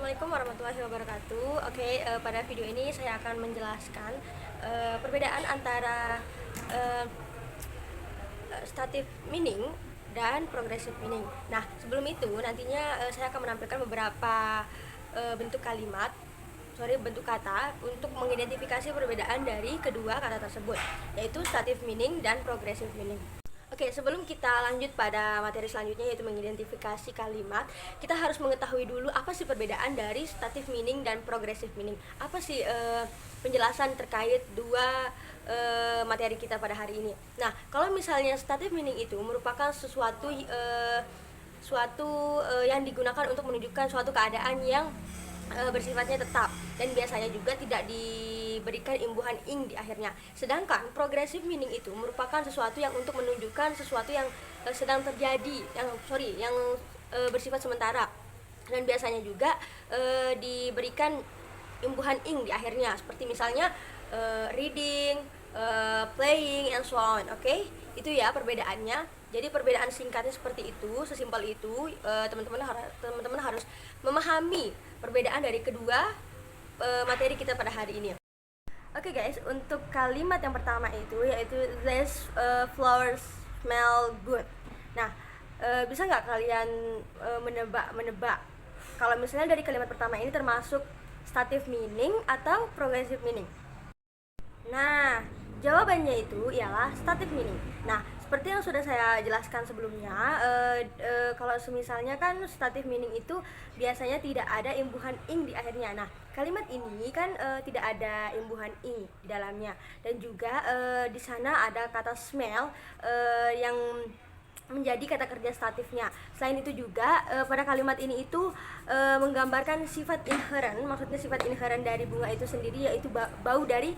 Assalamualaikum warahmatullahi wabarakatuh. Oke, pada video ini saya akan menjelaskan perbedaan antara uh, stative meaning dan progressive meaning. Nah, sebelum itu nantinya saya akan menampilkan beberapa bentuk kata untuk mengidentifikasi perbedaan dari kedua kata tersebut, yaitu stative meaning dan progressive meaning. Oke, sebelum kita lanjut pada materi selanjutnya yaitu mengidentifikasi kalimat, kita harus mengetahui dulu apa sih perbedaan dari stative meaning dan progressive meaning. Apa sih penjelasan terkait dua materi kita pada hari ini. Nah, kalau misalnya stative meaning itu merupakan sesuatu yang digunakan untuk menunjukkan suatu keadaan yang bersifatnya tetap dan biasanya juga tidak diberikan imbuhan ing di akhirnya. Sedangkan progressive meaning itu merupakan sesuatu yang untuk menunjukkan sesuatu yang sedang terjadi, yang bersifat sementara dan biasanya juga diberikan imbuhan ing di akhirnya, seperti misalnya reading, playing, and so on. Oke, itu ya perbedaannya. Jadi perbedaan singkatnya seperti itu, sesimpel itu. Teman-teman harus memahami perbedaan dari kedua materi kita pada hari ini. Oke guys, untuk kalimat yang pertama itu yaitu these flowers smell good. Nah, bisa nggak kalian menebak kalau misalnya dari kalimat pertama ini termasuk stative meaning atau progressive meaning? Nah, jawabannya itu ialah stative meaning. Nah, seperti yang sudah saya jelaskan sebelumnya, kalau semisalnya kan stative meaning itu biasanya tidak ada imbuhan ing di akhirnya. Nah, kalimat ini kan tidak ada imbuhan ing di dalamnya, dan juga di sana ada kata smell yang menjadi kata kerja statifnya. Selain itu juga pada kalimat ini itu menggambarkan sifat inherent, maksudnya sifat inherent dari bunga itu sendiri, yaitu bau dari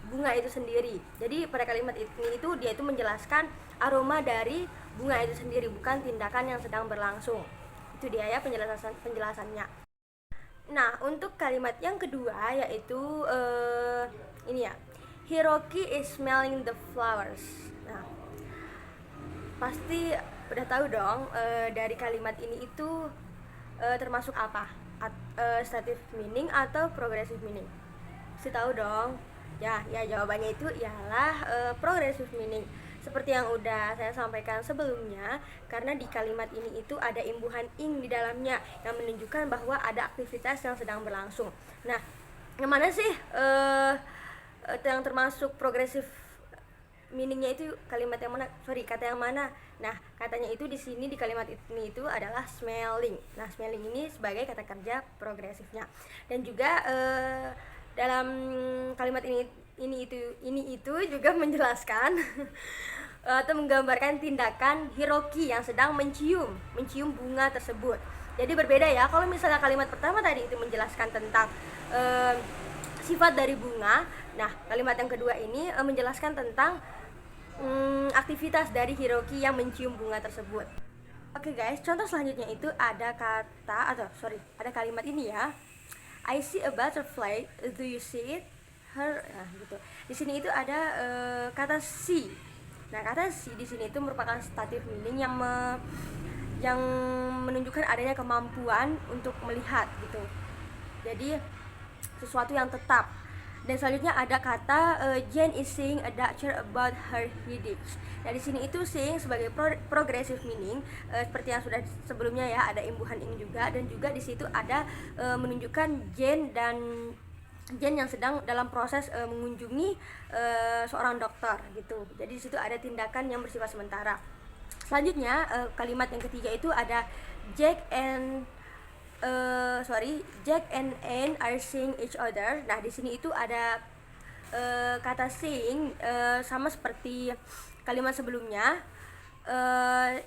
bunga itu sendiri. Jadi pada kalimat ini itu dia itu menjelaskan aroma dari bunga itu sendiri, bukan tindakan yang sedang berlangsung. Itu dia ya penjelasannya. Nah, untuk kalimat yang kedua yaitu ini ya, Hiroki is smelling the flowers. Nah, pasti udah tahu dong dari kalimat ini itu termasuk apa? Stative meaning atau progressive meaning? Pasti tahu dong. Ya jawabannya itu ialah progressive meaning. Seperti yang udah saya sampaikan sebelumnya, karena di kalimat ini itu ada imbuhan ing di dalamnya yang menunjukkan bahwa ada aktivitas yang sedang berlangsung. Nah, yang mana sih yang termasuk progressive meaningnya itu kalimat yang mana? Kata yang mana? Nah, katanya itu di sini di kalimat ini itu adalah smelling. Nah, smelling ini sebagai kata kerja progresifnya. Dan juga dalam kalimat ini itu juga menjelaskan atau menggambarkan tindakan Hiroki yang sedang mencium bunga tersebut. Jadi berbeda ya, kalau misalnya kalimat pertama tadi itu menjelaskan tentang sifat dari bunga. Nah, kalimat yang kedua ini menjelaskan tentang aktivitas dari Hiroki yang mencium bunga tersebut. Oke guys, contoh selanjutnya itu ada kalimat ini ya. I see a butterfly. Do you see it? Her. Nah, gitu. Di sini itu ada kata see. Nah, kata see di sini itu merupakan stative meaning yang menunjukkan adanya kemampuan untuk melihat gitu. Jadi sesuatu yang tetap. Dan selanjutnya ada kata Jane is saying a doctor about her headaches. Nah, di sini itu saying sebagai progressive meaning, seperti yang sudah sebelumnya ya, ada imbuhan ing juga, dan juga di situ ada menunjukkan Jane yang sedang dalam proses mengunjungi seorang dokter gitu. Jadi di situ ada tindakan yang bersifat sementara. Selanjutnya kalimat yang ketiga itu ada Jack and Anne are seeing each other. Nah, di sini itu ada kata seeing sama seperti kalimat sebelumnya.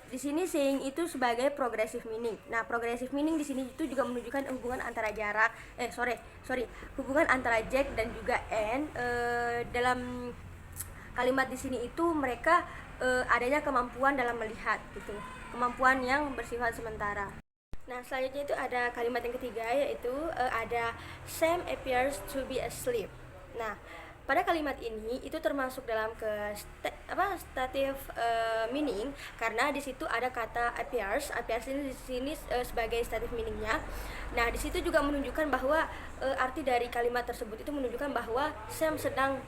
Di sini seeing itu sebagai progressive meaning. Nah, progressive meaning di sini itu juga menunjukkan hubungan antara hubungan antara Jack dan juga Anne. Dalam kalimat di sini itu mereka adanya kemampuan dalam melihat gitu, kemampuan yang bersifat sementara. Nah, selanjutnya itu ada kalimat yang ketiga yaitu ada Sam appears to be asleep. Nah, pada kalimat ini itu termasuk dalam stative meaning, karena di situ ada kata appears ini di sini sebagai stative meaningnya. Nah, di situ juga menunjukkan bahwa arti dari kalimat tersebut itu menunjukkan bahwa Sam sedang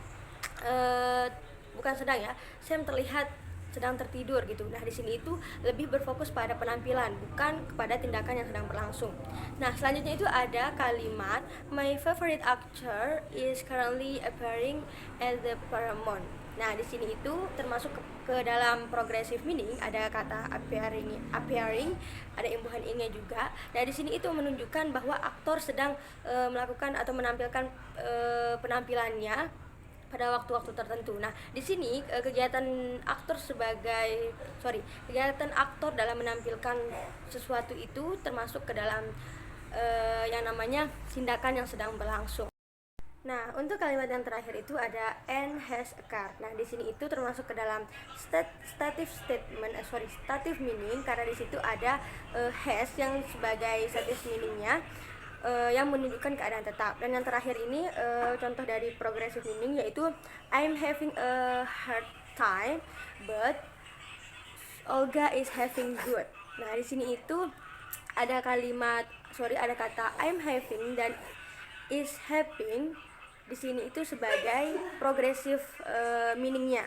bukan sedang ya, Sam terlihat sedang tertidur gitu. Nah, di sini itu lebih berfokus pada penampilan, bukan kepada tindakan yang sedang berlangsung. Nah, selanjutnya itu ada kalimat my favorite actor is currently appearing at the Paramount. Nah, di sini itu termasuk ke dalam progressive meaning, ada kata appearing, ada imbuhan ing-nya juga. Nah, di sini itu menunjukkan bahwa aktor sedang melakukan atau menampilkan penampilannya pada waktu-waktu tertentu. Nah, di sini kegiatan aktor dalam menampilkan sesuatu itu termasuk ke dalam yang namanya tindakan yang sedang berlangsung. Nah, untuk kalimat yang terakhir itu ada Anne has a car. Nah, di sini itu termasuk ke dalam stative meaning, karena di situ ada has yang sebagai stative meaningnya, yang menunjukkan keadaan tetap. Dan yang terakhir ini contoh dari progressive meaning, yaitu I'm having a hard time but Olga is having good. Nah, di sini itu ada kata I'm having dan is having di sini itu sebagai progressive meaningnya,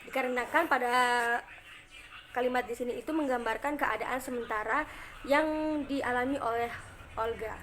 dikarenakan pada kalimat di sini itu menggambarkan keadaan sementara yang dialami oleh Olga.